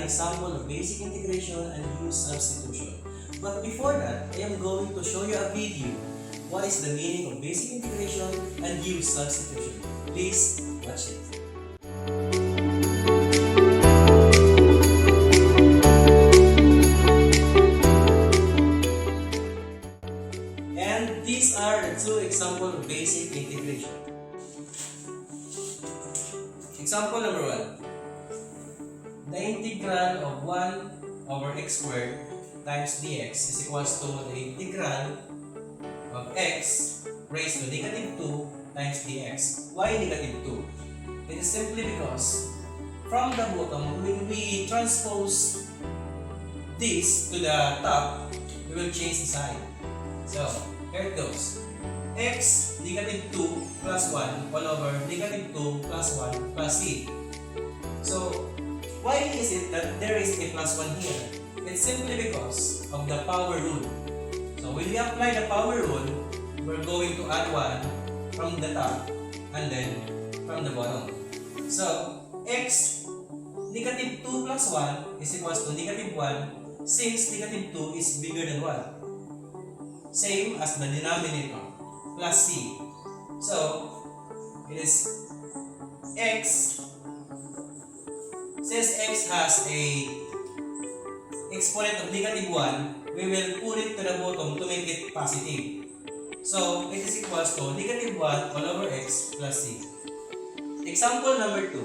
example of basic integration and u substitution. But before that, I am going to show you a video. What is the meaning of basic integration and u substitution? Please watch it. And these are the two examples of basic integration. Example number 1. The integral of 1 over x squared times dx is equals to the integral of x raised to negative 2 times dx. Why negative 2? It is simply because from the bottom, when we transpose this to the top, we will change the sign. So, here it goes. X negative 2 plus 1 all over negative 2 plus 1 plus c. So, why is it that there is a plus 1 here? It's simply because of the power rule. So, when we apply the power rule, we're going to add 1 from the top and then from the bottom. So, x negative 2 plus 1 is equals to negative 1 since negative 2 is bigger than 1. Same as the denominator, plus c. So, it is x. Since x has a exponent of negative 1, we will put it to the bottom to make it positive. So, it is equals to negative 1 all over x plus c. Example number 2.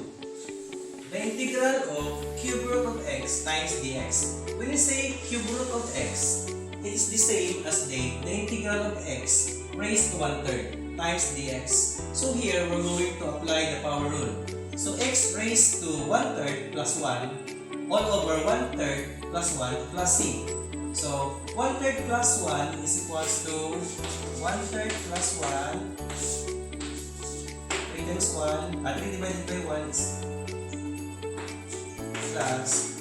The integral of cube root of x times dx. When you say cube root of x, it is the same as the integral of x raised to 1/3 times dx. So here, we're going to apply the power rule. So x raised to 1/3 plus 1 all over 1/3 plus 1 plus c. So 1/3 plus 1 is equals to 1/3 plus 1. 3 times 1, 3 divided by 1 is plus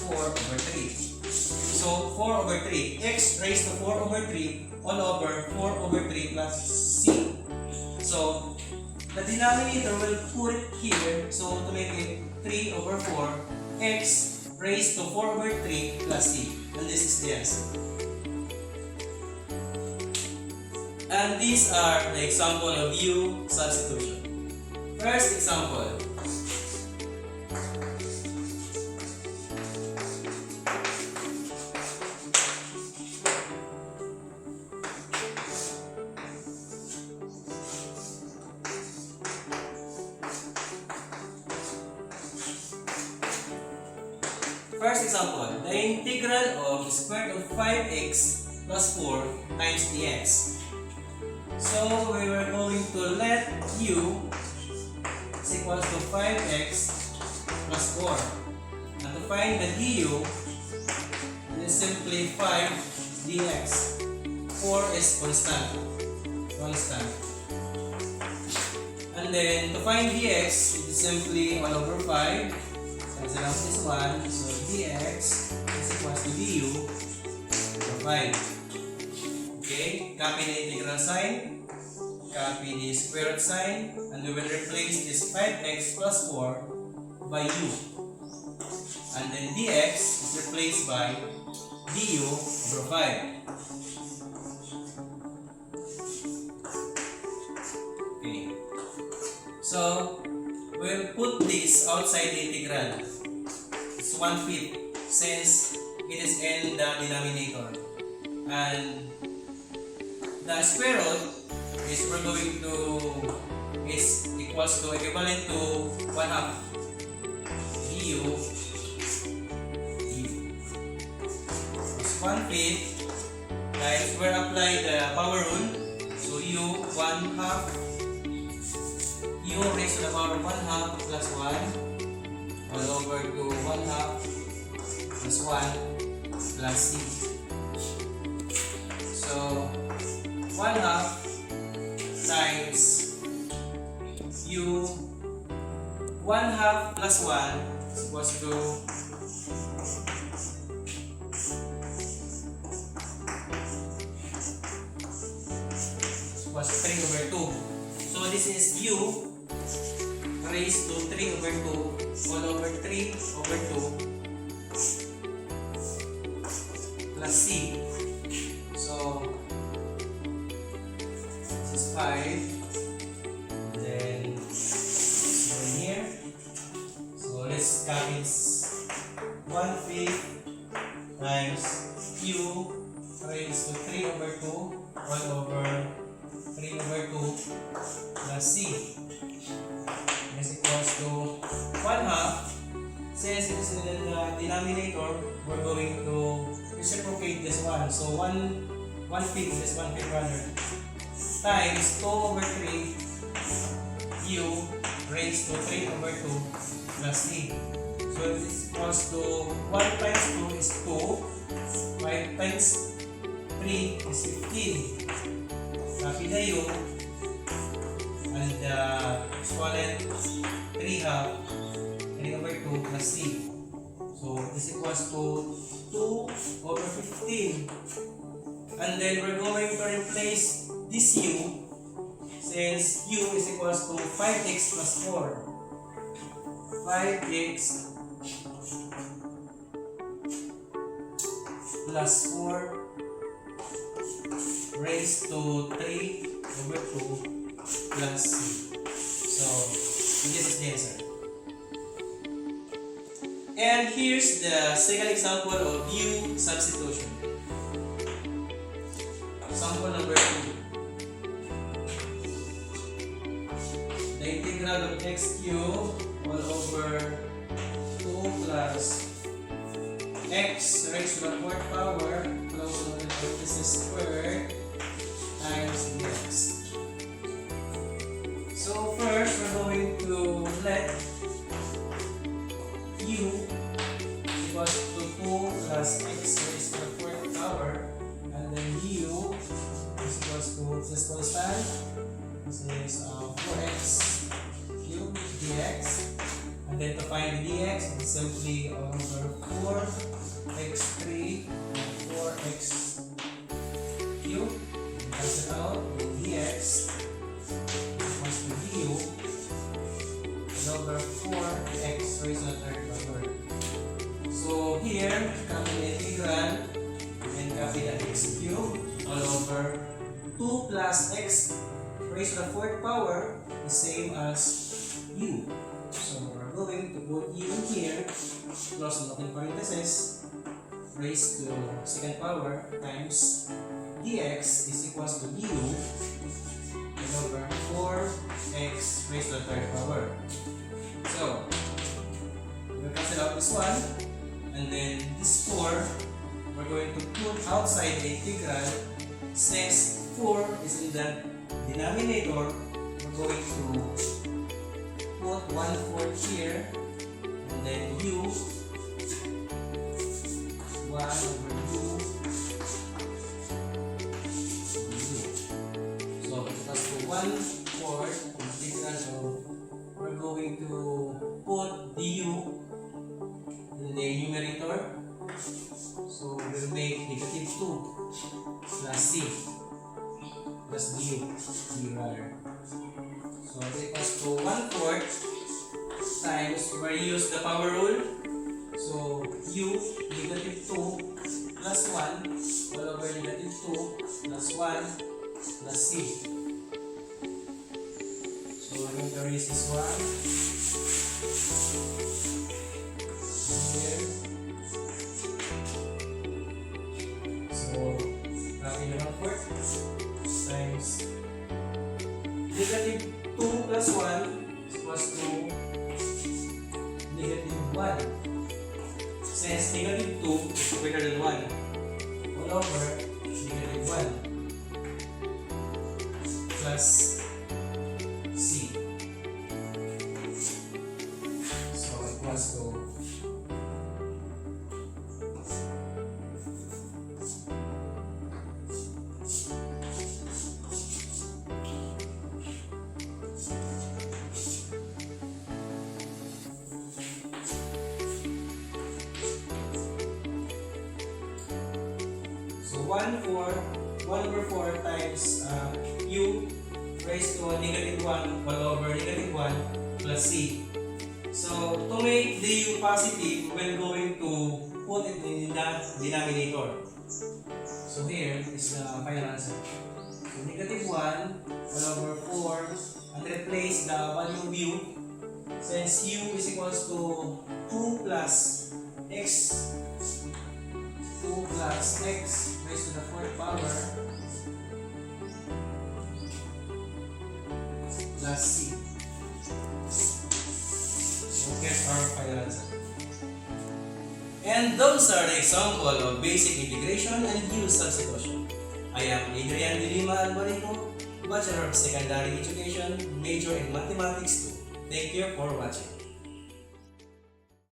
4 over 3. So 4 over 3, x raised to 4 over 3 all over 4 over 3 plus c. So the denominator will put it here, so to make it 3 over 4, x raised to 4 over 3 plus c. And this is the answer. And these are the example of u substitution. First example. First example, the integral of the square root of 5x plus 4 times dx. So, we were going to let u is equals to 5x plus 4. And to find the du, it is simply 5 dx. 4 is constant. And then, to find dx, it is simply 1 over 5. Cancel out this one, so dx is equals to du over 5. Okay, copy the integral sign, copy the square root sign, and we will replace this 5x plus 4 by u. And then dx is replaced by du over 5. Okay, so we'll put this outside the integral. It's 1/5 since it is in the denominator. And the square root is we're going to is equals to equivalent to 1/2 du. It's 1/5 times we'll apply the power rule. So u 1/2 u raised to the power of 1/2 plus 1 all over to 1/2 plus 1 plus c. So 1/2 times u 1/2 plus 1 is equals to was 3 over 2. So this is u raised to 3 over 2 all over 3 over 2 plus c. So this is 5. Then this one here. So let's copy this 1/5 times q raised to 3 over 2 all over 3 over 2 plus c. This equals to 1/2. Since it is in the denominator, we're going to reciprocate this one. So 1/5 is 1/5 rather times 2 over 3 u raised to 3 over 2 plus c. So this equals to 1 times 2 is 2. 5 times 3 is 15. Copy the u and the exponent 3/2 3 over 2 plus c. So this equals to 2 over 15. And then we're going to replace this u since u is equals to 5x plus 4. 5x plus 4 raised to 3 over 2 plus c. So this is the answer. And here's the second example of u substitution. Example number 2. The integral of x cubed all over 2 plus x raised to the 4th power close to the parenthesis squared times dx. So first we're going to let u equals to 2 plus x raised to the 4th power, and then u is equals to this constant. This is 4x cubed dx. And then to find the dx, it's simply over 4x3 and 4x cubed. Cancel out the dx equals to du over 4x raised to the 3rd power. So here, copy the integral and copy the x cubed all over 2 plus x raised to the 4th power is same as u. So we're going to put u here, close the open parenthesis, raised to 2nd power times dx is equals to du over 4x raised to the 3rd power. So we'll cancel out this one, and then this 4 we're going to put outside the integral. Since 4 is in the denominator, we're going to put 1/4 here, and then u 1 over u. So it equals to 1/4 integral. So we're going to put du in the numerator. So we'll make negative 2 plus c plus du rather. So it equals to 1/4 times, we use the power rule. So u negative 2 plus 1 all over negative 2 plus 1 plus c. So we're going to erase this one here. So copy the 1/4 times negative 2 plus 1 is equals to negative 1. Since negative 2 is greater than 1, all over negative 1 plus c. So it equals to So 1 over 4 times u raised to a negative 1 all over negative 1 plus C. So, to make the U positive, we're going to put it in the denominator. So, here is the final answer. So, negative 1, 1 over 4, and replace the value of U. Since U is equals to 2 plus X, 2 plus X raised to the 4th power plus C. So, here's our final answer. And those are the example of basic integration and use substitution. I am Adrian de Lima Alvarico, Bachelor of Secondary Education, major in Mathematics 2. Thank you for watching.